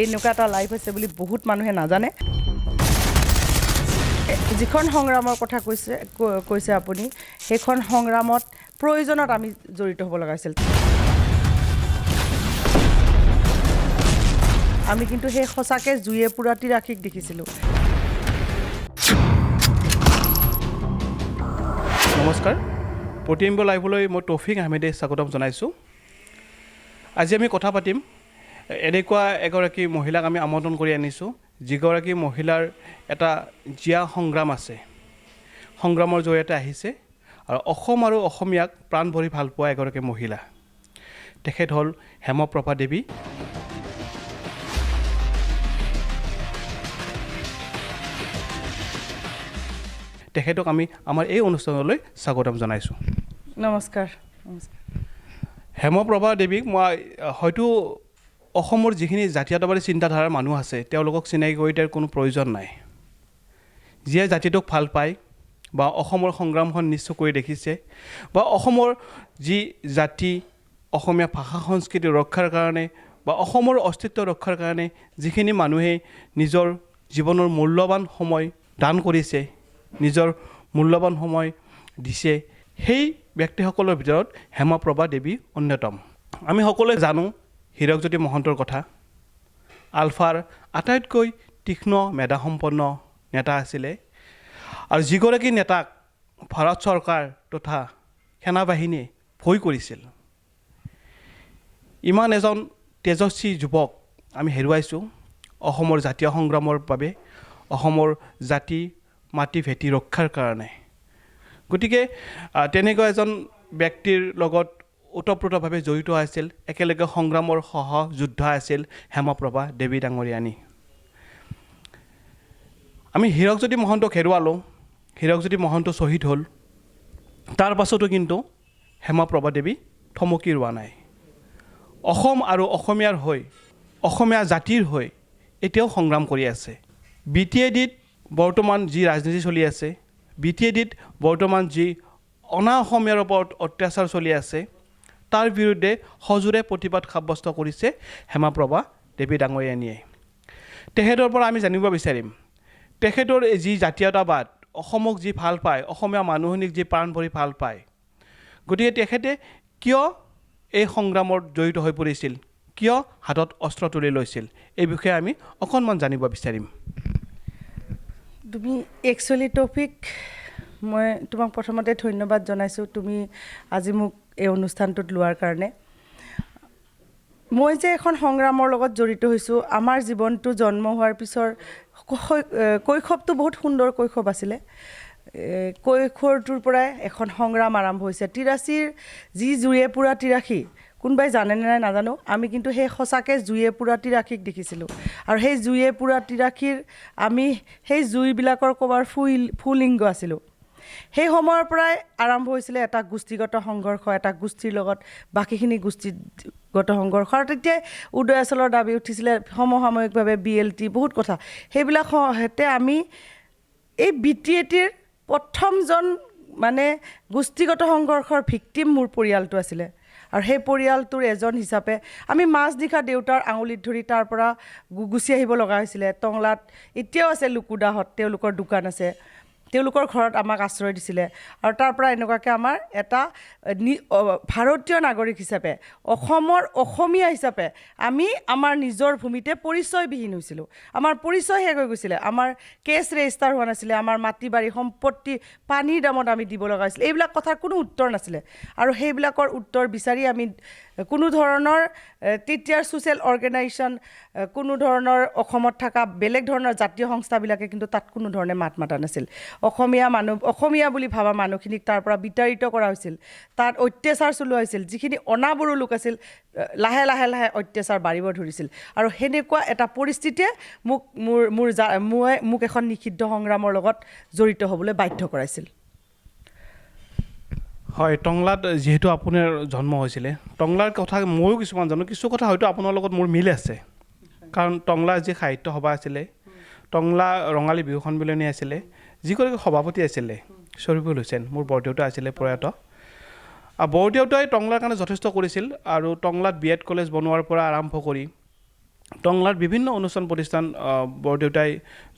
এনেকুৱা এটা লাইফ আছে বুলি বহুত মানুহে নাজানে যিখন সংগ্ৰামৰ কথা কৈছে আপুনি সেইখন সংগ্ৰামত প্ৰয়োজনত আমি জড়িত হ'ব লগা হৈছিল আমি কিন্তু সেই সঁচাকৈ জুয়ে পুৰা তিৰাশীক দেখিছিলোঁ নমস্কাৰ প্ৰতিবিম্ব লাইভলৈ মই তৌফিক আহমেদে স্বাগতম জনাইছোঁ আজি আমি কথা পাতিম এনেকুৱা এগৰাকী মহিলাক আমি আমন্ত্ৰণ কৰি আনিছোঁ যিগৰাকী মহিলাৰ এটা জীয়া সংগ্ৰাম আছে সংগ্ৰামৰ জৰিয়তে আহিছে আৰু অসম আৰু অসমীয়াক প্ৰাণ ভৰি ভাল পোৱা এগৰাকী মহিলা তেখেত হ'ল হেমপ্ৰভা দেৱী তেখেতক আমি আমাৰ এই অনুষ্ঠানলৈ স্বাগতম জনাইছোঁ নমস্কাৰ হেমপ্ৰভা দেৱীক মই হয়তো অসমৰ যিখিনি জাতীয়তাবাদী চিন্তাধাৰাৰ মানুহ আছে তেওঁলোকক চিনাকি কৰি দিয়াৰ কোনো প্ৰয়োজন নাই যিয়ে জাতিটোক ভাল পায় বা অসমৰ সংগ্ৰামখন নিশ্চয় কৰি দেখিছে বা অসমৰ যি জাতি অসমীয়া ভাষা সংস্কৃতি ৰক্ষাৰ কাৰণে বা অসমৰ অস্তিত্ব ৰক্ষাৰ কাৰণে যিখিনি মানুহে নিজৰ জীৱনৰ মূল্যৱান সময় দান কৰিছে নিজৰ মূল্যৱান সময় দিছে সেই ব্যক্তিসকলৰ ভিতৰত হেমপ্ৰভা দেৱী অন্যতম আমি সকলোৱে জানো হীৰকজ্যোতি মহন্তৰ কথা আলফাৰ আটাইতকৈ তীক্ষ্ণ মেধাসম্পন্ন নেতা আছিলে আৰু যিগৰাকী নেতাক ভাৰত চৰকাৰ তথা সেনাবাহিনীয়ে ভয় কৰিছিল ইমান এজন তেজস্বী যুৱক আমি হেৰুৱাইছোঁ অসমৰ জাতীয় সংগ্ৰামৰ বাবে অসমৰ জাতি মাটি ভেটি ৰক্ষাৰ কাৰণে গতিকে তেনেকুৱা এজন ব্যক্তিৰ লগত ওতঃপ্ৰোতভাৱে জড়িত আছিল একেলগে সংগ্ৰামৰ সহযোদ্ধা আছিল হেমপ্ৰভা দেৱী ডাঙৰীয়ানী আমি হীৰকজ্যোতি মহন্তক হেৰুৱালোঁ হীৰকজ্যোতি মহন্ত শ্বহীদ হ'ল তাৰ পাছতো কিন্তু হেমপ্ৰভা দেৱী থমকি ৰোৱা নাই অসম আৰু অসমীয়াৰ হৈ অসমীয়া জাতিৰ হৈ এতিয়াও সংগ্ৰাম কৰি আছে বি টি এ ডিত বৰ্তমান যি ৰাজনীতি চলি আছে বি টি এ ডিত বৰ্তমান যি অনা অসমীয়াৰ ওপৰত অত্যাচাৰ চলি আছে তাৰ বিৰুদ্ধে সজোৰে প্ৰতিবাদ সাব্যস্ত কৰিছে হেমপ্ৰভা দেৱী ডাঙৰীয়ানীয়ে তেখেতৰ পৰা আমি জানিব বিচাৰিম তেখেতৰ যি জাতীয়তাবাদ অসমক যি ভাল পায় অসমীয়া মানুহখিনিক যি প্ৰাণ ভৰি ভাল পায় গতিকে তেখেতে কিয় এই সংগ্ৰামত জড়িত হৈ পৰিছিল কিয় হাতত অস্ত্ৰ তুলি লৈছিল এই বিষয়ে আমি অকণমান জানিব বিচাৰিম তুমি একচুৱেলি টপিক মই তোমাক প্ৰথমতে ধন্যবাদ জনাইছোঁ তুমি আজি মোক এই অনুষ্ঠানটোত লোৱাৰ কাৰণে মই যে এখন সংগ্ৰামৰ লগত জড়িত হৈছোঁ আমাৰ জীৱনটো জন্ম হোৱাৰ পিছৰ কৈশৱটো বহুত সুন্দৰ কৈশৱ আছিলে কৈশোৰটোৰ পৰাই এখন সংগ্ৰাম আৰম্ভ হৈছে ৮৩ৰ যি জুয়ে পুৰা তিৰাশী কোনোবাই জানেনে নাই নাজানো আমি কিন্তু সেই সঁচাকৈ জুয়ে পুৰা তিৰাশীক দেখিছিলোঁ আৰু সেই জুয়ে পুৰা তিৰাশীৰ আমি সেই জুইবিলাকৰ ক'ৰবাৰ ফুলিংগ আছিলোঁ সেই সময়ৰ পৰাই আৰম্ভ হৈছিলে এটা গোষ্ঠীগত সংঘৰ্ষ এটা গোষ্ঠীৰ লগত বাকীখিনি গোষ্ঠীগত সংঘৰ্ষ আৰু তেতিয়াই উদয়াচলৰ দাবী উঠিছিলে সমসাময়িকভাৱে BLT বহুত কথা সেইবিলাক হেতে আমি এই BTAটিৰ প্ৰথমজন মানে গোষ্ঠীগত সংঘৰ্ষৰ ভিক্টিম মোৰ পৰিয়ালটো আছিলে আৰু সেই পৰিয়ালটোৰ এজন হিচাপে আমি মাজনিশা দেউতাৰ আঙুলিত ধৰি তাৰ পৰা গুচি আহিব লগা হৈছিলে টংলাত এতিয়াও আছে লুকুদাহত তেওঁলোকৰ দোকান আছে তেওঁলোকৰ ঘৰত আমাক আশ্ৰয় দিছিলে আৰু তাৰ পৰা এনেকুৱাকৈ আমাৰ এটা ভাৰতীয় নাগৰিক হিচাপে অসমৰ অসমীয়া হিচাপে আমি আমাৰ নিজৰ ভূমিতে পৰিচয়বিহীন হৈছিলোঁ আমাৰ পৰিচয় শেষ হৈ গৈছিলে আমাৰ কেছ ৰেজিষ্টাৰ হোৱা নাছিলে আমাৰ মাটি বাৰী সম্পত্তি পানীৰ দামত আমি দিব লগা হৈছিলে এইবিলাক কথাৰ কোনো উত্তৰ নাছিলে আৰু সেইবিলাকৰ উত্তৰ বিচাৰি আমি কোনো ধৰণৰ তেতিয়াৰ ছ'চিয়েল অৰ্গেনাইজেশ্যন কোনো ধৰণৰ অসমত থকা বেলেগ ধৰণৰ জাতীয় সংস্থাবিলাকে কিন্তু তাত কোনো ধৰণে মাত মাতা নাছিল অসমীয়া বুলি ভাবা মানুহখিনিক তাৰ পৰা বিতাড়িত কৰা হৈছিল তাত অত্যাচাৰ চলোৱা হৈছিল যিখিনি অনাবৰু লোক আছিল লাহে লাহে লাহে অত্যাচাৰ বাঢ়িব ধৰিছিল আৰু সেনেকুৱা এটা পৰিস্থিতিয়ে মোক এখন নিষিদ্ধ সংগ্ৰামৰ লগত জড়িত হ'বলৈ বাধ্য কৰাইছিল হয় টংলাত যিহেতু আপোনাৰ জন্ম হৈছিলে টংলাৰ কথা ময়ো কিছুমান জানো কিছু কথা হয়তো আপোনাৰ লগত মোৰ মিল আছে কাৰণ টংলাৰ যি সাহিত্য সভা আছিলে টংলা ৰঙালী বিহু সন্মিলনী আছিলে যিগৰাকী সভাপতি আছিলে শ্বৰিফুল হুছেইন মোৰ বৰদেউতা আছিলে প্ৰয়াত বৰদেউতাই টংলাৰ কাৰণে যথেষ্ট কৰিছিল আৰু টংলাত BEd কলেজ বনোৱাৰ পৰা আৰম্ভ কৰি টংলাত বিভিন্ন অনুষ্ঠান প্ৰতিষ্ঠান বৰদেউতাই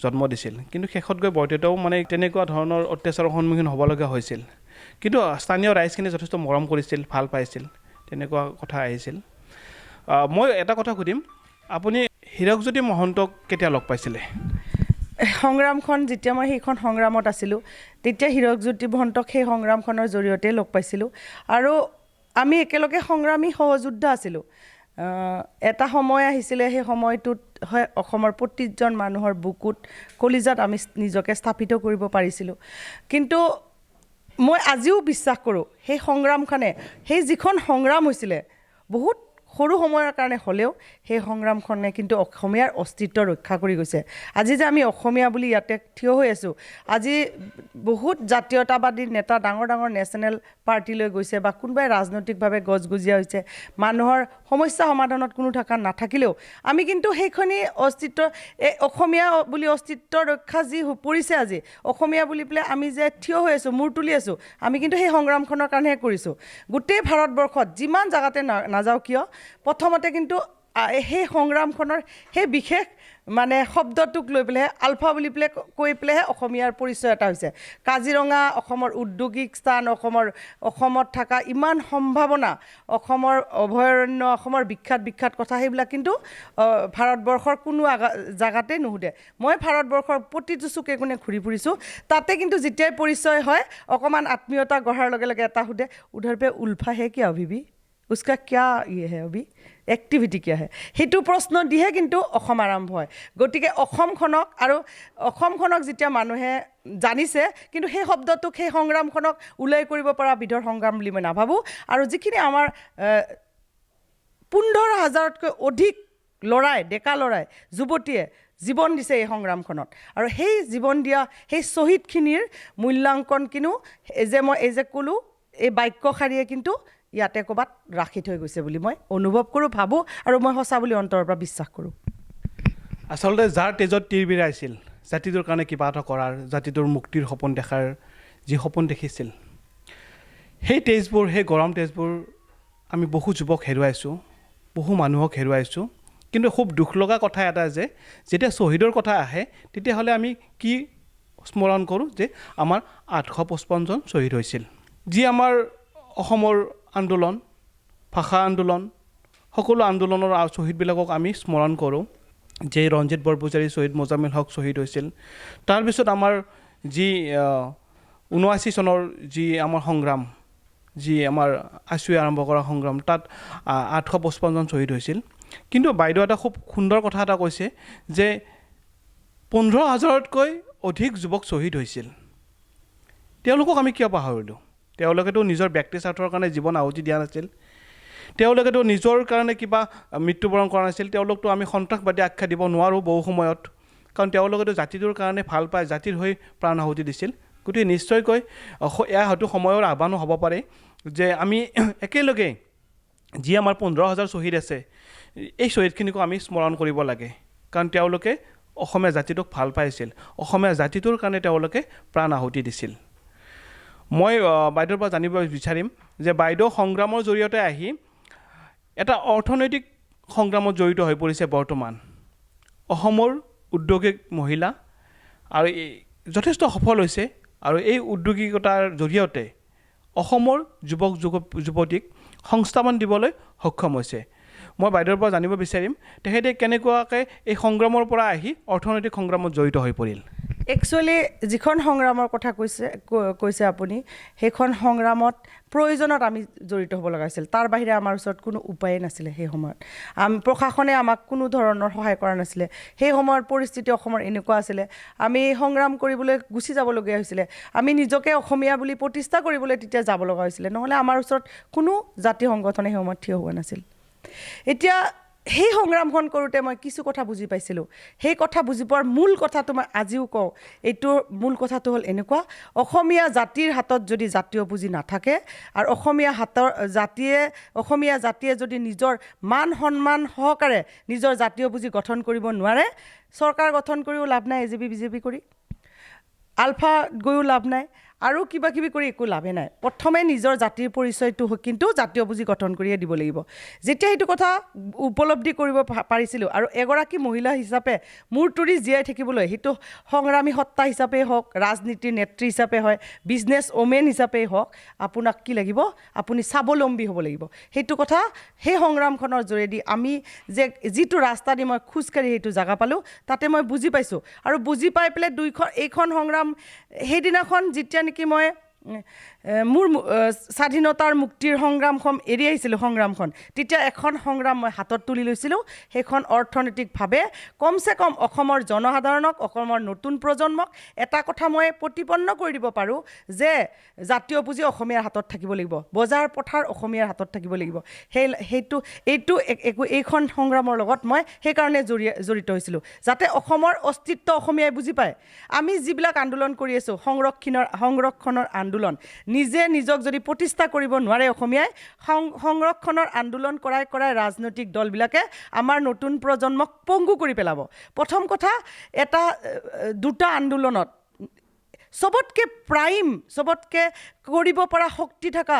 জন্ম দিছিল কিন্তু শেষত গৈ বৰদেউতাও মানে তেনেকুৱা ধৰণৰ অত্যাচাৰৰ সন্মুখীন হ'ব লগা হৈছিল কিন্তু স্থানীয় ৰাইজখিনি যথেষ্ট মৰম কৰিছিল ভাল পাইছিল তেনেকুৱা কথা আহিছিল মই এটা কথা সুধিম আপুনি হীৰকজ্যোতি মহন্তক কেতিয়া লগ পাইছিলে সংগ্ৰামখন যেতিয়া মই সেইখন সংগ্ৰামত আছিলোঁ তেতিয়া হীৰকজ্যোতি মহন্তক সেই সংগ্ৰামখনৰ জৰিয়তে লগ পাইছিলোঁ আৰু আমি একেলগে সংগ্ৰামী সহযোদ্ধা আছিলোঁ এটা সময় আহিছিলে সেই সময়টোত হয় অসমৰ প্ৰতিজন মানুহৰ বুকুত কলিজাত আমি নিজকে স্থাপিত কৰিব পাৰিছিলোঁ কিন্তু মই আজিও বিশ্বাস কৰোঁ সেই সংগ্ৰামখনে সেই যিখন সংগ্ৰাম হৈছিলে বহুত সৰু সময়ৰ কাৰণে হ'লেও সেই সংগ্ৰামখনে কিন্তু অসমীয়াৰ অস্তিত্ব ৰক্ষা কৰি গৈছে আজি যে আমি অসমীয়া বুলি ইয়াতে থিয় হৈ আছোঁ আজি বহুত জাতীয়তাবাদী নেতা ডাঙৰ ডাঙৰ নেশ্যনেল পাৰ্টিলৈ গৈছে বা কোনোবাই ৰাজনৈতিকভাৱে গজগজীয়া হৈছে মানুহৰ সমস্যা সমাধানত কোনো নাথাকিলেও আমি কিন্তু সেইখনি অস্তিত্ব অসমীয়া বুলি অস্তিত্ব ৰক্ষা যি পৰিছে আজি অসমীয়া বুলি পেলাই আমি যে থিয় হৈ আছোঁ মূৰ তুলি আছোঁ আমি কিন্তু সেই সংগ্ৰামখনৰ কাৰণেহে কৰিছোঁ গোটেই ভাৰতবৰ্ষত যিমান জাগাতে নাযাওঁ কিয় প্ৰথমতে কিন্তু সেই সংগ্ৰামখনৰ সেই বিশেষ মানে শব্দটোক লৈ পেলাই আলফা বুলি পেলাই কৈ পেলাইহে অসমীয়াৰ পৰিচয় এটা হৈছে কাজিৰঙা অসমৰ উদ্যোগিক স্থান অসমত থকা ইমান সম্ভাৱনা অসমৰ অভয়াৰণ্য অসমৰ বিখ্যাত কথা সেইবিলাক কিন্তু ভাৰতবৰ্ষৰ কোনো জাগাতে নুসুধে মই ভাৰতবৰ্ষৰ প্ৰতিটো চুকে কোণে ঘূৰি ফুৰিছোঁ তাতে কিন্তু যেতিয়াই পৰিচয় হয় অকণমান আত্মীয়তা গঢ়াৰ লগে লগে এটা সোধে উধৰ পে উল্ফা হে কিয়া বিবি उसका क्या ये है अभी एक्टिविटी क्या है সেইটো প্ৰশ্ন দিহে কিন্তু অসম আৰম্ভ হয় গতিকে অসমখনক যেতিয়া মানুহে জানিছে কিন্তু সেই শব্দটোক সেই সংগ্ৰামখনক উলাই কৰিব পৰা বিধৰ সংগ্ৰাম বুলি মই নাভাবোঁ আৰু যিখিনি আমাৰ 15,000তকৈ অধিক লৰাই ডেকা লৰাই যুৱতীয়ে জীৱন দিছে এই সংগ্ৰামখনত আৰু সেই জীৱন দিয়া সেই শ্বহীদখিনিৰ মূল্যাংকন কিনো মই এই যে ক'লো এই বাক্যশাৰীয়ে কিন্তু ইয়াতে ক'ৰবাত ৰাখি থৈ গৈছে বুলি মই অনুভৱ কৰোঁ ভাবোঁ আৰু মই সঁচা বুলি অন্তৰৰ পৰা বিশ্বাস কৰোঁ আচলতে যাৰ তেজত তীৰ বিৰাইছিল জাতিটোৰ কাৰণে কিবা এটা কৰাৰ জাতিটোৰ মুক্তিৰ সপোন দেখাৰ যি সপোন দেখিছিল সেই তেজবোৰ সেই গৰম তেজবোৰ আমি বহু যুৱক হেৰুৱাইছোঁ বহু মানুহক হেৰুৱাইছোঁ কিন্তু খুব দুখ লগা কথা এটা যে যেতিয়া শ্বহীদৰ কথা আহে তেতিয়াহ'লে আমি কি স্মৰণ কৰোঁ যে আমাৰ 855 জন শ্বহীদ হৈছিল যি আমাৰ অসমৰ আন্দোলন ভাষা আন্দোলন সকলো আন্দোলনৰ শ্বহীদবিলাকক আমি স্মৰণ কৰোঁ যে ৰঞ্জিত বৰপূজাৰী শ্বহীদ মোজামিল হক শ্বহীদ হৈছিল তাৰপিছত আমাৰ যি 79 চনৰ যি আমাৰ সংগ্ৰাম যি আমাৰ আছুৱে আৰম্ভ কৰা সংগ্ৰাম তাত 855 জন শ্বহীদ হৈছিল কিন্তু বাইদেউ এটা খুব সুন্দৰ কথা এটা কৈছে যে 15,000তকৈ অধিক যুৱক শ্বহীদ হৈছিল তেওঁলোকক আমি কিয় পাহৰিলোঁ তেওঁলোকেতো নিজৰ ব্যক্তি স্বাৰ্থৰ কাৰণে জীৱন আহুতি দিয়া নাছিল তেওঁলোকেতো নিজৰ কাৰণে কিবা মৃত্যুবৰণ কৰা নাছিল তেওঁলোকতো আমি সন্ত্ৰাসবাদী আখ্যা দিব নোৱাৰোঁ বহু সময়ত কাৰণ তেওঁলোকেতো জাতিটোৰ কাৰণে ভাল পায় জাতিৰ হৈ প্ৰাণ আহুতি দিছিল গতিকে নিশ্চয়কৈ এয়া হয়তো সময়ৰ আহ্বানো হ'ব পাৰে যে আমি একেলগে যি আমাৰ 15,000 শ্বহীদ আছে এই শ্বহীদখিনিকো আমি স্মৰণ কৰিব লাগে কাৰণ তেওঁলোকে অসমীয়া জাতিটোক ভাল পাইছিল অসমীয়া জাতিটোৰ কাৰণে তেওঁলোকে প্ৰাণ আহুতি দিছিল মই বাইদেউৰ পৰা জানিব বিচাৰিম যে বাইদেউ সংগ্ৰামৰ জৰিয়তে আহি এটা অৰ্থনৈতিক সংগ্ৰামত জড়িত হৈ পৰিছে বৰ্তমান অসমৰ উদ্যোগিক মহিলা আৰু যথেষ্ট সফল হৈছে আৰু এই উদ্যোগিকতাৰ জৰিয়তে অসমৰ যুৱক যুৱতীক সংস্থাপন দিবলৈ সক্ষম হৈছে মই বাইদেউৰ পৰা জানিব বিচাৰিম তেখেতে কেনেকুৱাকৈ এই সংগ্ৰামৰ পৰা আহি অৰ্থনৈতিক সংগ্ৰামত জড়িত হৈ পৰিল একচুৱেলি যিখন সংগ্ৰামৰ কথা কৈছে আপুনি সেইখন সংগ্ৰামত প্ৰয়োজনত আমি জড়িত হ'ব লগা হৈছিল তাৰ বাহিৰে আমাৰ ওচৰত কোনো উপায়েই নাছিলে সেই সময়ত প্ৰশাসনে আমাক কোনো ধৰণৰ সহায় কৰা নাছিলে সেই সময়ৰ পৰিস্থিতি অসমৰ এনেকুৱা আছিলে আমি সংগ্ৰাম কৰিবলৈ গুচি যাবলগীয়া হৈছিলে আমি নিজকে অসমীয়া বুলি প্ৰতিষ্ঠা কৰিবলৈ তেতিয়া যাব লগা হৈছিলে নহ'লে আমাৰ ওচৰত কোনো জাতি সংগঠনে সেই সময়ত থিয় হোৱা নাছিল এতিয়া সেই সংগ্ৰামখন কৰোঁতে মই কিছু কথা বুজি পাইছিলোঁ সেই কথা বুজি পোৱাৰ মূল কথাটো মই আজিও কওঁ এইটোৰ মূল কথাটো হ'ল এনেকুৱা অসমীয়া জাতিৰ হাতত যদি জাতীয় পুঁজি নাথাকে আৰু অসমীয়া জাতিয়ে যদি নিজৰ মান সন্মান সহকাৰে নিজৰ জাতীয় পুঁজি গঠন কৰিব নোৱাৰে চৰকাৰ গঠন কৰিও লাভ নাই AJP BJP কৰি আলফা গৈও লাভ নাই আৰু কিবা কিবি কৰি একো লাভে নাই প্ৰথমে নিজৰ জাতিৰ পৰিচয়টো কিন্তু জাতীয় পুঁজি গঠন কৰিয়ে দিব লাগিব যেতিয়া সেইটো কথা উপলব্ধি কৰিব পাৰিছিলোঁ আৰু এগৰাকী মহিলা হিচাপে মূৰ তুৰি জীয়াই থাকিবলৈ সেইটো সংগ্ৰামী সত্তা হিচাপে হওক ৰাজনীতিৰ নেত্ৰী হিচাপে হয় বিজনেছ ওমেন হিচাপে হওক আপোনাক কি লাগিব আপুনি স্বাৱলম্বী হ'ব লাগিব সেইটো কথা সেই সংগ্ৰামখনৰ জৰিয়তে আমি যে যিটো ৰাস্তা দি মই খোজকাঢ়ি সেইটো জাগা পালোঁ তাতে মই বুজি পাইছোঁ আৰু বুজি পাই পেলাই এইখন সংগ্ৰাম সেইদিনাখন যেতিয়া নেকি মই মোৰ স্বাধীনতাৰ মুক্তিৰ সংগ্ৰামখন এৰি আহিছিলোঁ সংগ্ৰামখন তেতিয়া এখন সংগ্ৰাম মই হাতত তুলি লৈছিলোঁ সেইখন অৰ্থনৈতিকভাৱে কমচে কম অসমৰ জনসাধাৰণক অসমৰ নতুন প্ৰজন্মক এটা কথা মই প্ৰতিপন্ন কৰি দিব পাৰোঁ যে জাতীয় পুঁজি অসমীয়াৰ হাতত থাকিব লাগিব বজাৰ পথাৰ অসমীয়াৰ হাতত থাকিব লাগিব এইখন সংগ্ৰামৰ লগত মই সেইকাৰণে জড়িত হৈছিলোঁ যাতে অসমৰ অস্তিত্ব অসমীয়াই বুজি পায় আমি যিবিলাক আন্দোলন কৰি আছোঁ সংৰক্ষণৰ আন্দোলন নিজে নিজক যদি প্ৰতিষ্ঠা কৰিব নোৱাৰে অসমীয়াই সংৰক্ষণৰ আন্দোলন কৰাই ৰাজনৈতিক দলবিলাকে আমাৰ নতুন প্ৰজন্মক পংগু কৰি পেলাব প্ৰথম কথা এটা দুটা আন্দোলনত চবতকৈ চবতকৈ কৰিব পৰা শক্তি থকা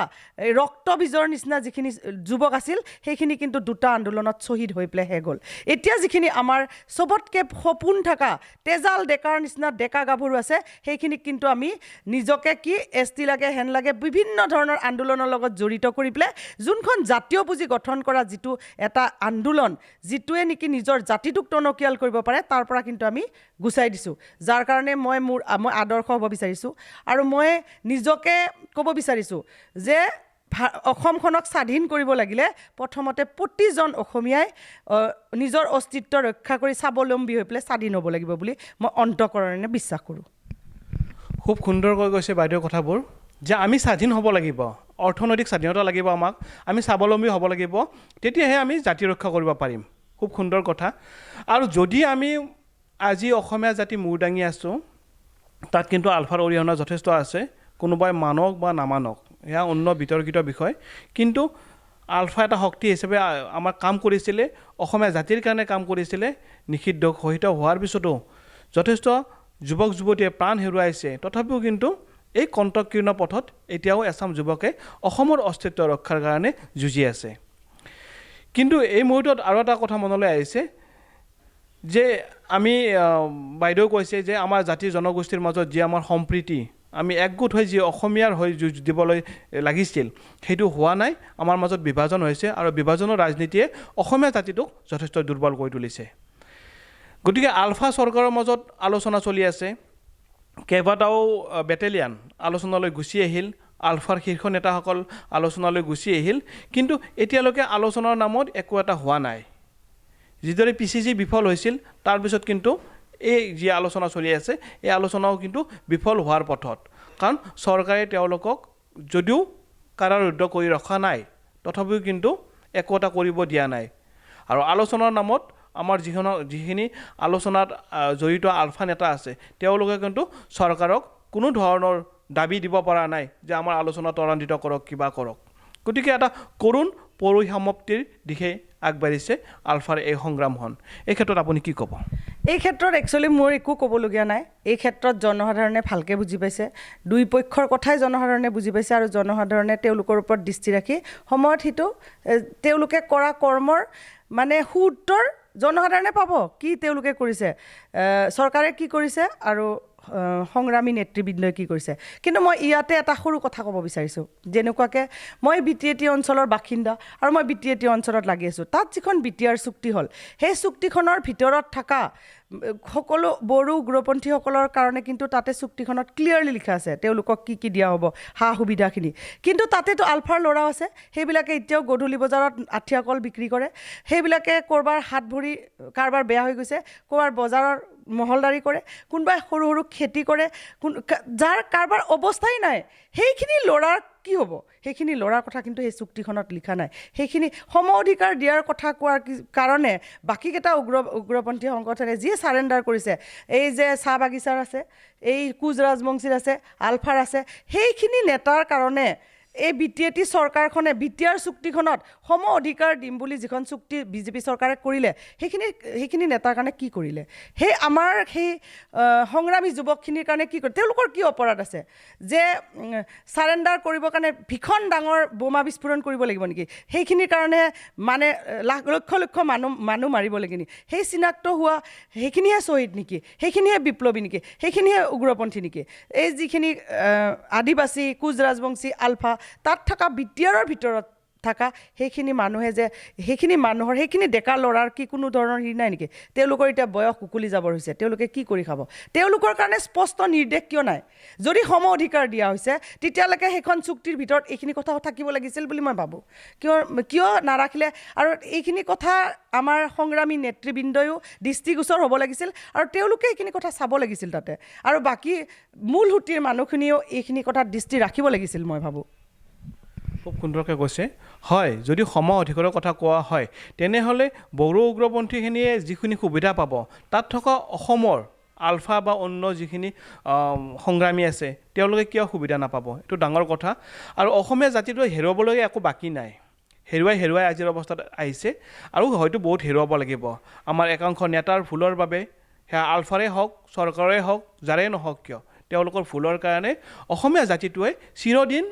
ৰক্তবীজৰ নিচিনা যিখিনি যুৱক আছিল সেইখিনি কিন্তু দুটা আন্দোলনত শ্বহীদ হৈ পেলাই শেষ হ'ল এতিয়া যিখিনি আমাৰ চবতকৈ সপোন থকা তেজাল ডেকাৰ নিচিনা ডেকা গাভৰু আছে সেইখিনিক কিন্তু আমি নিজকে কি এছটি লাগে হেন লাগে বিভিন্ন ধৰণৰ আন্দোলনৰ লগত জড়িত কৰি পেলাই যোনখন জাতীয় পুঁজি গঠন কৰা যিটো এটা আন্দোলন যিটোৱে নেকি নিজৰ জাতিটোক টনকিয়াল কৰিব পাৰে তাৰ পৰা কিন্তু আমি গুচাই দিছোঁ যাৰ কাৰণে মই আদৰ্শ হ'ব বিচাৰিছোঁ আৰু মই নিজকে ক'ব বিচাৰিছোঁ যে অসমখনক স্বাধীন কৰিব লাগিলে প্ৰথমতে প্ৰতিজন অসমীয়াই নিজৰ অস্তিত্ব ৰক্ষা কৰি স্বাৱলম্বী হৈ পেলাই স্বাধীন হ'ব লাগিব বুলি মই অন্তঃকৰণে বিশ্বাস কৰোঁ খুব সুন্দৰকৈ কৈছে বাইদেউ কথাবোৰ যে আমি স্বাধীন হ'ব লাগিব অৰ্থনৈতিক স্বাধীনতা লাগিব আমাক আমি স্বাৱলম্বী হ'ব লাগিব তেতিয়াহে আমি জাতি ৰক্ষা কৰিব পাৰিম খুব সুন্দৰ কথা আৰু যদি আমি আজি অসমীয়া জাতি মূৰ দাঙি আছোঁ তাত কিন্তু আলফাৰ অৰিহণা যথেষ্ট আছে কোনোবাই মানক বা নামানক এয়া অন্য বিতৰ্কিত বিষয় কিন্তু আলফা এটা শক্তি হিচাপে আমাৰ কাম কৰিছিলে অসমীয়া জাতিৰ কাৰণে কাম কৰিছিলে নিষিদ্ধ ঘোষিত হোৱাৰ পিছতো যথেষ্ট যুৱক যুৱতীয়ে প্ৰাণ হেৰুৱাইছে তথাপিও কিন্তু এই কণ্টকীৰ্ণ পথত এতিয়াও এচাম যুৱকে অসমৰ অস্তিত্ব ৰক্ষাৰ কাৰণে যুঁজি আছে কিন্তু এই মুহূৰ্তত আৰু এটা কথা মনলৈ আহিছে যে আমি বাইদেউ কৈছে যে আমাৰ জাতি জনগোষ্ঠীৰ মাজত যি আমাৰ সম্প্ৰীতি আমি একগোট হৈ যি অসমীয়াৰ হৈ যুঁজ দিবলৈ লাগিছিল সেইটো হোৱা নাই আমাৰ মাজত বিভাজন হৈছে আৰু বিভাজনৰ ৰাজনীতিয়ে অসমীয়া জাতিটোক যথেষ্ট দুৰ্বল কৰি তুলিছে গতিকে আলফা চৰকাৰৰ মাজত আলোচনা চলি আছে কেইবাটাও বেটেলিয়ান আলোচনালৈ গুচি আহিল আলফাৰ শীৰ্ষ নেতাসকল আলোচনালৈ গুচি আহিল কিন্তু এতিয়ালৈকে আলোচনাৰ নামত একো এটা হোৱা নাই যিদৰে PCC বিফল হৈছিল তাৰপিছত কিন্তু এই যি আলোচনা চলি আছে এই আলোচনাও কিন্তু বিফল হোৱাৰ পথত কাৰণ চৰকাৰে তেওঁলোকক যদিও কাৰাৰুদ্ধ কৰি ৰখা নাই তথাপিও কিন্তু একো এটা কৰিব দিয়া নাই আৰু আলোচনাৰ নামত আমাৰ যিখিনি আলোচনাত জড়িত আলফা নেতা আছে তেওঁলোকে কিন্তু চৰকাৰক কোনো ধৰণৰ দাবী দিব পৰা নাই যে আমাৰ আলোচনা ত্বৰান্বিত কৰক কিবা কৰক গতিকে এটা কৰুণ পৰিসমাপ্তিৰ দিশে আগবাঢ়িছে আলফাৰ এই সংগ্ৰামখন এই ক্ষেত্ৰত আপুনি কি ক'ব এই ক্ষেত্ৰত একচুৱেলি মোৰ একো ক'বলগীয়া নাই এই ক্ষেত্ৰত জনসাধাৰণে ভালকৈ বুজি পাইছে দুই পক্ষৰ কথাই জনসাধাৰণে বুজি পাইছে আৰু জনসাধাৰণে তেওঁলোকৰ ওপৰত দৃষ্টি ৰাখি সময়ত সেইটো তেওঁলোকে কৰা কৰ্মৰ মানে সুউত্তৰ জনসাধাৰণে পাব কি তেওঁলোকে কৰিছে চৰকাৰে কি কৰিছে আৰু সংগ্ৰামী নেতৃবৃন্দই কি কৰিছে কিন্তু মই ইয়াতে এটা সৰু কথা ক'ব বিচাৰিছোঁ যেনেকুৱাকৈ মই BTAT অঞ্চলৰ বাসিন্দা আৰু মই BTAT অঞ্চলত লাগি আছোঁ তাত যিখন BTR চুক্তি হ'ল সেই চুক্তিখনৰ ভিতৰত থকা সকলো বড়ো উগ্ৰপন্থীসকলৰ কাৰণে কিন্তু তাতে চুক্তিখনত ক্লিয়াৰলি লিখা আছে তেওঁলোকক কি কি দিয়া হ'ব সা সুবিধাখিনি কিন্তু তাতেতো আলফাৰ ল'ৰাও আছে সেইবিলাকে এতিয়াও গধূলি বজাৰত আঠিয়া কল বিক্ৰী কৰে সেইবিলাকে ক'ৰবাৰ হাত ভৰি কাৰোবাৰ বেয়া হৈ গৈছে ক'ৰবাৰ বজাৰৰ মহলদাৰী কৰে কোনোবাই সৰু সৰু খেতি কৰে যাৰ কাৰোবাৰ অৱস্থাই নাই সেইখিনি ল'ৰাৰ কি হ'ব সেইখিনি ল'ৰাৰ কথা কিন্তু সেই চুক্তিখনত লিখা নাই সেইখিনি সম অধিকাৰ দিয়াৰ কথা কোৱাৰ কাৰণে বাকীকেইটা উগ্ৰপন্থী সংগঠনে যিয়ে চাৰেণ্ডাৰ কৰিছে এই যে চাহ বাগিচাৰ আছে এই কুজ ৰাজবংশীৰ আছে আলফাৰ আছে সেইখিনি নেতাৰ কাৰণে এই BTAT চৰকাৰখনে BTR চুক্তিখনত সম অধিকাৰ দিম বুলি যিখন চুক্তি বিজেপি চৰকাৰে কৰিলে সেইখিনি নেতাৰ কাৰণে কি কৰিলে সেই আমাৰ সেই সংগ্ৰামী যুৱকখিনিৰ কাৰণে কি কৰে তেওঁলোকৰ কি অপৰাধ আছে যে সাৰেণ্ডাৰ কৰিবৰ কাৰণে ভীষণ ডাঙৰ বোমা বিস্ফোৰণ কৰিব লাগিব নেকি সেইখিনিৰ কাৰণে মানে লক্ষ লক্ষ মানুহ মাৰিব লাগে নেকি সেই চিনাক্ত হোৱা সেইখিনিহে শ্বহীদ নেকি সেইখিনিহে বিপ্লৱী নেকি সেইখিনিহে উগ্ৰপন্থী নেকি এই যিখিনি আদিবাসী কুজ ৰাজবংশী আলফা তাত থকা BTRৰ ভিতৰত থাকা সেইখিনি মানুহে যে সেইখিনি মানুহৰ সেইখিনি ডেকা ল'ৰাৰ কি কোনো ধৰণৰ হেৰি নাই নেকি তেওঁলোকৰ এতিয়া বয়স উকুলি যাবৰ হৈছে তেওঁলোকে কি কৰি খাব তেওঁলোকৰ কাৰণে স্পষ্ট নিৰ্দেশ কিয় নাই যদি সম অধিকাৰ দিয়া হৈছে তেতিয়ালৈকে সেইখন চুক্তিৰ ভিতৰত এইখিনি কথা থাকিব লাগিছিল বুলি মই ভাবোঁ কিয় নাৰাখিলে আৰু এইখিনি কথা আমাৰ সংগ্ৰামী নেতৃবৃন্দয়ো দৃষ্টিগোচৰ হ'ব লাগিছিল আৰু তেওঁলোকে এইখিনি কথা চাব লাগিছিল তাতে আৰু বাকী মূল সুঁতিৰ মানুহখিনিও এইখিনি কথাত দৃষ্টি ৰাখিব লাগিছিল মই ভাবোঁ খুব সুন্দৰকৈ কৈছে হয় যদি সম অধিকাৰৰ কথা কোৱা হয় তেনেহ'লে বড়ো উগ্ৰপন্থীখিনিয়ে যিখিনি সুবিধা পাব তাত থকা অসমৰ আলফা বা অন্য যিখিনি সংগ্ৰামী আছে তেওঁলোকে কিয় সুবিধা নাপাব এইটো ডাঙৰ কথা আৰু অসমীয়া জাতিটো হেৰুৱাবলগীয়া একো বাকী নাই হেৰুৱাই আজিৰ অৱস্থাত আহিছে আৰু হয়তো বহুত হেৰুৱাব লাগিব আমাৰ একাংশ নেতাৰ ভুলৰ বাবে সেয়া আলফাৰে হওক চৰকাৰে হওক যাৰে নহওক কিয় তেওঁলোকৰ ভুলৰ কাৰণে অসমীয়া জাতিটোৱে চিৰদিন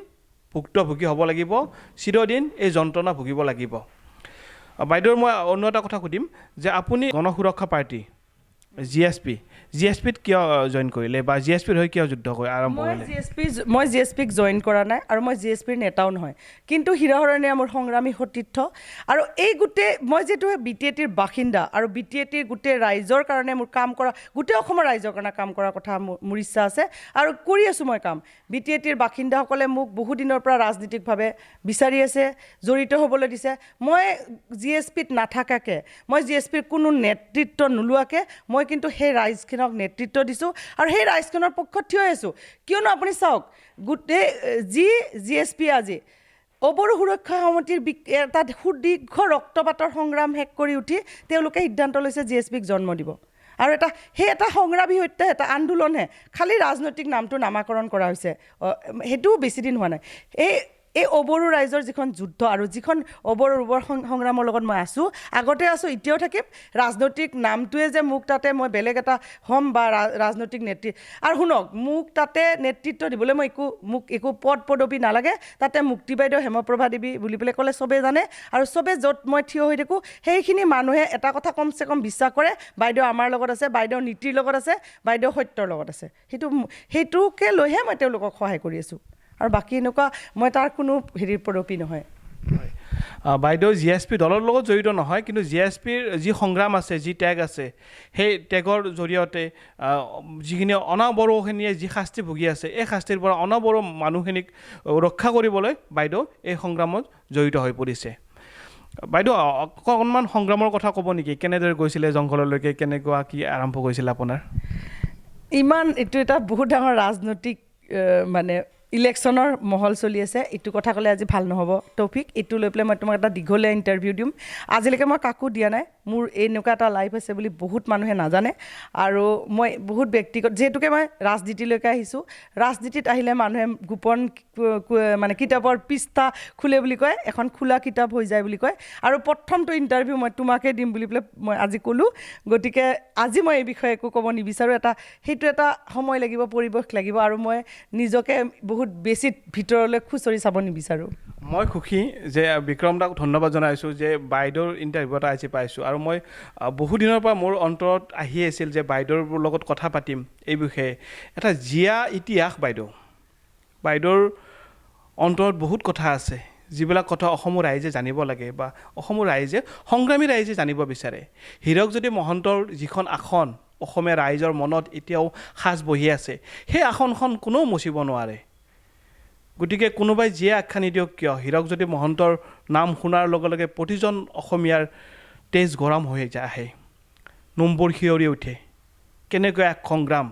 ভুক্তভোগী হ'ব লাগিব চিৰদিন এই যন্ত্ৰণা ভুগিব লাগিব বাইদেউৰ মই অন্য এটা কথা সুধিম যে আপুনি গণসুৰক্ষা পাৰ্টি GSPত কিয় জইন কৰিলে বা GSPৰ হৈ কিয় যুদ্ধ কৰি আৰম্ভ কৰিলে মই GSPক জইন কৰা নাই আৰু মই GSPৰ নেতাও নহয় কিন্তু হীৰাহৰণীয়া মোৰ সংগ্ৰামী সতীৰ্থ আৰু এই গোটেই মই যিহেতু BTATৰ বাসিন্দা আৰু BTATৰ গোটেই ৰাইজৰ কাৰণে মোৰ কাম কৰা গোটেই অসমৰ ৰাইজৰ কাৰণে কাম কৰাৰ কথা মোৰ ইচ্ছা আছে আৰু কৰি আছোঁ মই কাম BTATৰ বাসিন্দাসকলে মোক বহুদিনৰ পৰা ৰাজনীতিকভাৱে বিচাৰি আছে জড়িত হ'বলৈ দিছে মই GSPত নাথাকাকৈ মই GSPৰ কোনো নেতৃত্ব নোলোৱাকৈ মই কিন্তু সেই ৰাইজখনক নেতৃত্ব দিছোঁ আৰু সেই ৰাইজখনৰ পক্ষত থিয় হৈ আছোঁ কিয়নো আপুনি চাওক গোটেই GSP আজি অবড়ো সুৰক্ষা সমিতিৰ এটা সুদীৰ্ঘ ৰক্তপাতৰ সংগ্ৰাম শেষ কৰি উঠি তেওঁলোকে সিদ্ধান্ত লৈছে GSPক জন্ম দিব আৰু সেই এটা সংগ্ৰামী হত্যা এটা আন্দোলনহে খালি ৰাজনৈতিক নামটো নামাকৰণ কৰা হৈছে সেইটোও বেছি দিন হোৱা নাই এই অবড়ো ৰাইজৰ যিখন যুদ্ধ আৰু যিখন অবড়োৰ সংগ্ৰামৰ লগত মই আছোঁ আগতে আছোঁ এতিয়াও থাকিম ৰাজনৈতিক নামটোৱে যে মোক তাতে মই বেলেগ এটা হ'ম বা ৰাজনৈতিক আৰু শুনক মোক তাতে নেতৃত্ব দিবলৈ মোক একো পদ পদবী নালাগে তাতে মুক্তি বাইদেউ হেমপ্ৰভা দেৱী বুলি পেলাই ক'লে চবেই জানে আৰু চবেই য'ত মই থিয় হৈ থাকোঁ সেইখিনি মানুহে এটা কথা কমচে কম বিশ্বাস কৰে বাইদেউ আমাৰ লগত আছে বাইদেউ নীতিৰ লগত আছে বাইদেউ সত্যৰ লগত আছে সেইটোকে লৈহে মই তেওঁলোকক সহায় কৰি আছোঁ আৰু বাকী এনেকুৱা মই তাৰ কোনো হেৰিৰ পৰপি নহয় বাইদেউ GSP দলৰ লগত জড়িত নহয় কিন্তু GSPৰ যি সংগ্ৰাম আছে যি ত্যাগ আছে সেই ত্যাগৰ জৰিয়তে যিখিনি অনাবড়োখিনিয়ে যি শাস্তি ভুগি আছে এই শাস্তিৰ পৰা অনাবড়ো মানুহখিনিক ৰক্ষা কৰিবলৈ বাইদেউ এই সংগ্ৰামত জড়িত হৈ পৰিছে বাইদেউ অকণমান সংগ্ৰামৰ কথা ক'ব নেকি কেনেদৰে গৈছিলে জংঘললৈকে কেনেকুৱা কি আৰম্ভ কৰিছিলে আপোনাৰ এইটো এটা বহুত ডাঙৰ ৰাজনৈতিক মানে ইলেকশ্যনৰ মহল চলি আছে এইটো কথা ক'লে আজি ভাল নহ'ব টপিক এইটো লৈ পেলাই মই তোমাক এটা দীঘলীয়া ইণ্টাৰভিউ দিম আজিলৈকে মই কাকো দিয়া নাই মোৰ এনেকুৱা এটা লাইফ আছে বুলি বহুত মানুহে নাজানে আৰু মই বহুত ব্যক্তিগত যিহেতুকে মই ৰাজনীতিলৈকে আহিছোঁ ৰাজনীতিত আহিলে মানুহে গোপন মানে কিতাপৰ পৃষ্ঠা খোলে বুলি কয় এখন খোলা কিতাপ হৈ যায় বুলি কয় আৰু প্ৰথমটো ইণ্টাৰভিউ মই তোমাকে দিম বুলি পেলাই মই আজি ক'লোঁ গতিকে আজি মই এই বিষয়ে একো ক'ব নিবিচাৰোঁ সেইটো এটা সময় লাগিব পৰিৱেশ লাগিব আৰু মই নিজকে বহুত বেছি ভিতৰলৈ খুচৰি চাব নিবিচাৰোঁ মই সুখী যে বিক্ৰম দাক ধন্যবাদ জনাইছোঁ যে বাইদেউৰ ইণ্টাৰভিউ এটা আজি পাইছোঁ আৰু মই বহুদিনৰ পৰা মোৰ অন্তৰত আহি আছিল যে বাইদেউৰ লগত কথা পাতিম এই বিষয়ে এটা জীয়া ইতিহাস বাইদেউৰ অন্তৰত বহুত কথা আছে যিবিলাক কথা অসমৰ ৰাইজে জানিব লাগে বা অসমৰ ৰাইজে সংগ্ৰামী ৰাইজে জানিব বিচাৰে হীৰকজ্যোতি মহন্তৰ যিখন আসন অসমীয়া ৰাইজৰ মনত এতিয়াও সাজ বহি আছে সেই আসনখন কোনেও মুচিব নোৱাৰে গতিকে কোনোবাই যিয়ে আখ্যা নিদিয়ক কিয় হীৰকজ্যোতি মহন্তৰ নাম শুনাৰ লগে লগে প্ৰতিজন অসমীয়াৰ তেজ গৰম হৈ আহে নোমবোৰ শিয়ৰি উঠে কেনেকৈ এক সংগ্ৰাম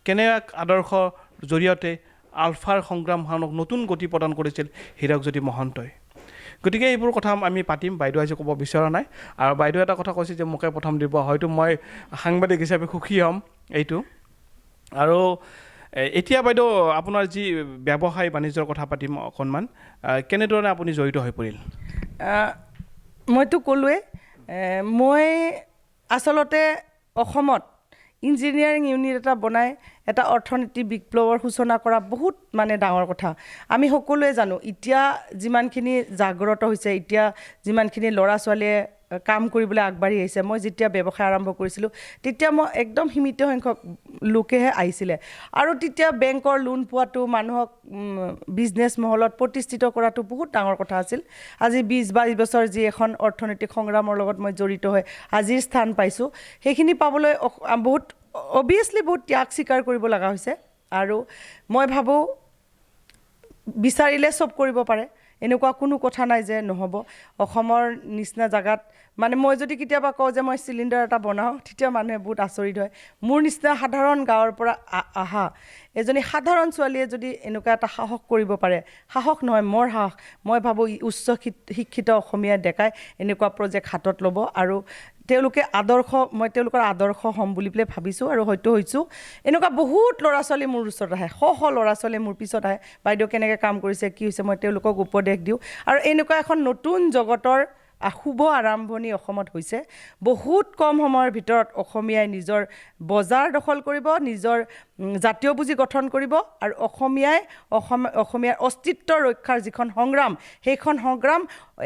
কেনে এক আদৰ্শৰ জৰিয়তে আলফাৰ সংগ্ৰামখনক নতুন গতি প্ৰদান কৰিছিল হীৰকজ্যোতি মহন্তই গতিকে এইবোৰ কথা আমি পাতিম বাইদেউ আজি ক'ব বিচৰা নাই আৰু বাইদেউ এটা কথা কৈছে যে মোকে প্ৰথম দিব হয়তো মই সাংবাদিক হিচাপে সুখী হ'ম এইটো আৰু এতিয়া বাইদেউ আপোনাৰ যি ব্যৱসায় বাণিজ্যৰ কথা পাতিম অকণমান কেনেদৰে আপুনি জড়িত হৈ পৰিল মইতো ক'লোৱে মই আচলতে অসমত ইঞ্জিনিয়াৰিং ইউনিট এটা বনাই এটা অৰ্থনীতি বিপ্লৱৰ সূচনা কৰা বহুত মানে ডাঙৰ কথা আমি সকলোৱে জানো এতিয়া যিমানখিনি জাগ্ৰত হৈছে এতিয়া যিমানখিনি ল'ৰা ছোৱালীয়ে কাম কৰিবলৈ আগবাঢ়ি আহিছে মই যেতিয়া ব্যৱসায় আৰম্ভ কৰিছিলোঁ তেতিয়া মই একদম সীমিত সংখ্যক লোকেহে আহিছিলে আৰু তেতিয়া বেংকৰ লোন পোৱাটো মানুহক বিজনেছ মহলত প্ৰতিষ্ঠিত কৰাটো বহুত ডাঙৰ কথা আছিল আজি 20-22 বছৰ যি এখন অৰ্থনৈতিক সংগ্ৰামৰ লগত মই জড়িত হৈ আজিৰ স্থান পাইছোঁ সেইখিনি পাবলৈ বহুত অবভিয়াছলি বহুত ত্যাগ স্বীকাৰ কৰিব লগা হৈছে আৰু মই ভাবোঁ বিচাৰিলে চব কৰিব পাৰে এনেকুৱা কোনো কথা নাই যে নহ'ব অসমৰ নিচিনা জাগাত মানে মই যদি কেতিয়াবা কওঁ যে মই চিলিণ্ডাৰ এটা বনাওঁ তেতিয়া মানুহে বহুত আচৰিত হয় মোৰ নিচিনা সাধাৰণ গাঁৱৰ পৰা আহা এজনী সাধাৰণ ছোৱালীয়ে যদি এনেকুৱা এটা সাহস কৰিব পাৰে সাহস নহয় মোৰ সাহস মই ভাবোঁ উচ্চ শিক্ষিত অসমীয়া ডেকাই এনেকুৱা প্ৰজেক্ট হাতত ল'ব আৰু তেওঁলোকে মই তেওঁলোকৰ আদৰ্শ হ'ম বুলি পেলাই ভাবিছোঁ আৰু হয়তো হৈছোঁ এনেকুৱা বহুত ল'ৰা ছোৱালী মোৰ ওচৰত আহে শ ল'ৰা ছোৱালীয়ে মোৰ পিছত আহে বাইদেউ কেনেকৈ কাম কৰিছে কি হৈছে মই তেওঁলোকক উপদেশ দিওঁ আৰু এনেকুৱা এখন নতুন জগতৰ শুভ আৰম্ভণি অসমত হৈছে বহুত কম সময়ৰ ভিতৰত অসমীয়াই নিজৰ বজাৰ দখল কৰিব নিজৰ জাতীয় পুঁজি গঠন কৰিব আৰু অসমীয়াৰ অস্তিত্ব ৰক্ষাৰ যিখন সংগ্ৰাম সেইখন সংগ্ৰাম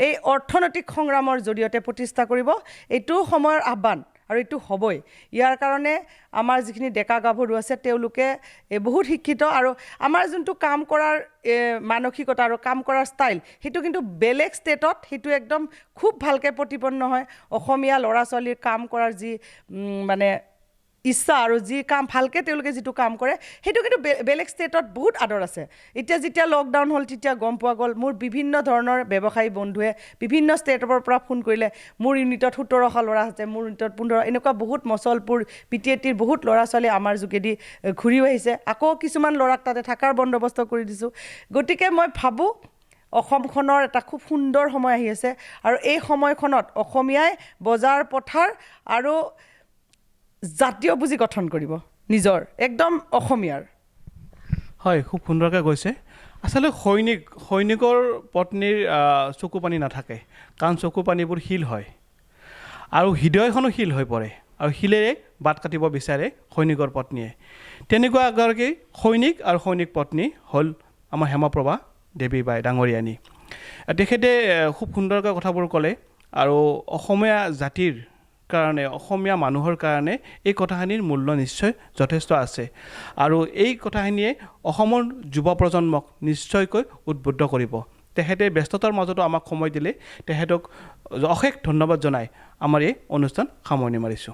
এই অৰ্থনৈতিক সংগ্ৰামৰ জৰিয়তে প্ৰতিষ্ঠা কৰিব এইটো সময়ৰ আহ্বান আৰু এইটো হ'বই ইয়াৰ কাৰণে আমাৰ যিখিনি ডেকা গাভৰু আছে তেওঁলোকে বহুত শিক্ষিত আৰু আমাৰ যোনটো কাম কৰাৰ মানসিকতা আৰু কাম কৰাৰ ষ্টাইল সেইটো কিন্তু বেলেগ ষ্টেটত সেইটো একদম খুব ভালকৈ প্ৰতিপন্ন হয় অসমীয়া ল'ৰা ছোৱালীৰ কাম কৰাৰ যি মানে ইচ্ছা আৰু যি কাম ভালকৈ তেওঁলোকে যিটো কাম কৰে সেইটো কিন্তু বেলেগ ষ্টেটত বহুত আদৰ আছে এতিয়া যেতিয়া লকডাউন হ'ল তেতিয়া গম পোৱা গ'ল মোৰ বিভিন্ন ধৰণৰ ব্যৱসায়ী বন্ধুৱে বিভিন্ন ষ্টেটৰ পৰা ফোন কৰিলে মোৰ ইউনিটত 1700 ল'ৰা আছে মোৰ ইউনিটত 15 এনেকুৱা বহুত মচলপুৰ পিটিএটিৰ বহুত ল'ৰা ছোৱালী আমাৰ যোগেদি ঘূৰিও আহিছে আকৌ কিছুমান ল'ৰাক তাতে থকাৰ বন্দোবস্ত কৰি দিছোঁ গতিকে মই ভাবোঁ অসমখনৰ এটা খুব সুন্দৰ সময় আহি আছে আৰু এই সময়খনত অসমীয়াই বজাৰ পথাৰ আৰু জাতীয় পুঁজি গঠন কৰিব নিজৰ একদম অসমীয়াৰ হয় খুব সুন্দৰকৈ কৈছে আচলতে সৈনিকৰ পত্নীৰ চকু পানী নাথাকে কাৰণ চকু পানীবোৰ শিল হয় আৰু হৃদয়খনো শিল হৈ পৰে আৰু শিলেৰে বাট কাটিব বিচাৰে সৈনিকৰ পত্নীয়ে তেনেকুৱা এগৰাকী সৈনিক আৰু সৈনিক পত্নী হ'ল আমাৰ হেমপ্ৰভা দেৱী বাই ডাঙৰীয়ানী তেখেতে খুব সুন্দৰকৈ কথাবোৰ ক'লে আৰু অসমীয়া জাতিৰ কাৰণে অসমীয়া মানুহৰ কাৰণে এই কথাখিনিৰ মূল্য নিশ্চয় যথেষ্ট আছে আৰু এই কথাখিনিয়ে অসমৰ যুৱ প্ৰজন্মক নিশ্চয়কৈ উদ্বুদ্ধ কৰিব তেখেতে ব্যস্ততাৰ মাজতো আমাক সময় দিলে তেখেতক অশেষ ধন্যবাদ জনাই আমাৰ এই অনুষ্ঠান সামৰণি মাৰিছোঁ